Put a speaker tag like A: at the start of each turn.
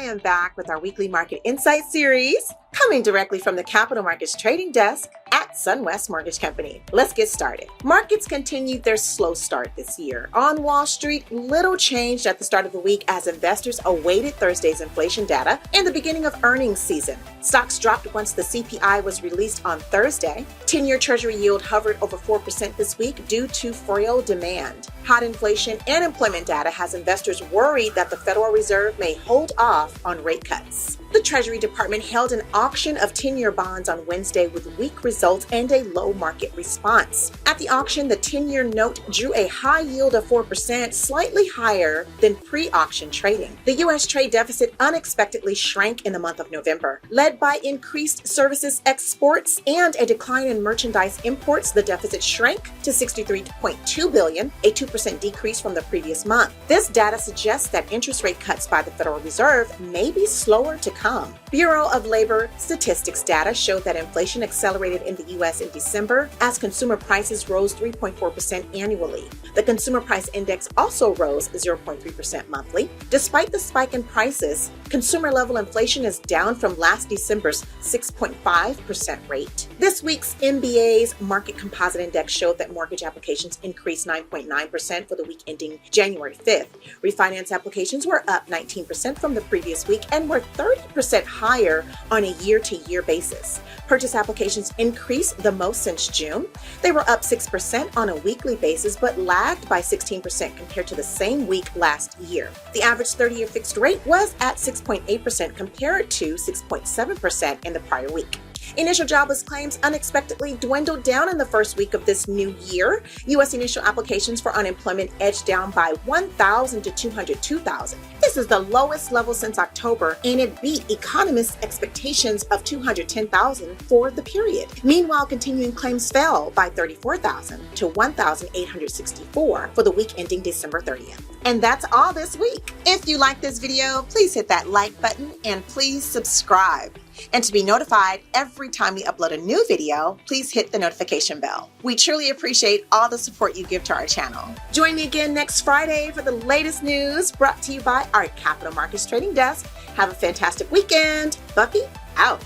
A: am back with our weekly market insight series, coming directly from the Capital Markets Trading Desk at SunWest Mortgage Company. Let's get started. Markets continued their slow start this year. On Wall Street, little changed at the start of the week as investors awaited Thursday's inflation data and the beginning of earnings season. Stocks dropped once the CPI was released on Thursday. 10-year Treasury yield hovered over 4% this week due to frail demand. Hot inflation and employment data has investors worried that the Federal Reserve may hold off on rate cuts. The Treasury Department held an auction of 10-year bonds on Wednesday with weak results and a low market response. At the auction, the 10-year note drew a high yield of 4%, slightly higher than pre-auction trading. The U.S. trade deficit unexpectedly shrank in the month of November. Led by increased services exports and a decline in merchandise imports, the deficit shrank to $63.2 billion, a 2% decrease from the previous month. This data suggests that interest rate cuts by the Federal Reserve may be slower to come. Bureau of Labor Statistics data showed that inflation accelerated in the U.S. in December as consumer prices rose 3.4% annually. The Consumer Price Index also rose 0.3% monthly. Despite the spike in prices, consumer-level inflation is down from last December's 6.5% rate. This week's MBA's Market Composite Index showed that mortgage applications increased 9.9% for the week ending January 5th. Refinance applications were up 19% from the previous week and were 30% higher on a year-to-year basis. Purchase applications increased the most since June. They were up 6% on a weekly basis, but lagged by 16% compared to the same week last year. The average 30-year fixed rate was at 6.8% compared to 6.7% in the prior week. Initial jobless claims unexpectedly dwindled down in the first week of this new year. U.S. initial applications for unemployment edged down by 1,000 to 202,000. This is the lowest level since October, and it beat economists' expectations of 210,000 for the period. Meanwhile, continuing claims fell by 34,000 to 1,864 for the week ending December 30th. And that's all this week. If you like this video, please hit that like button and please subscribe. And to be notified every time we upload a new video, please hit the notification bell. We truly appreciate all the support you give to our channel. Join me again next Friday for the latest news brought to you by our Capital Markets Trading Desk. Have a fantastic weekend. Buffy out.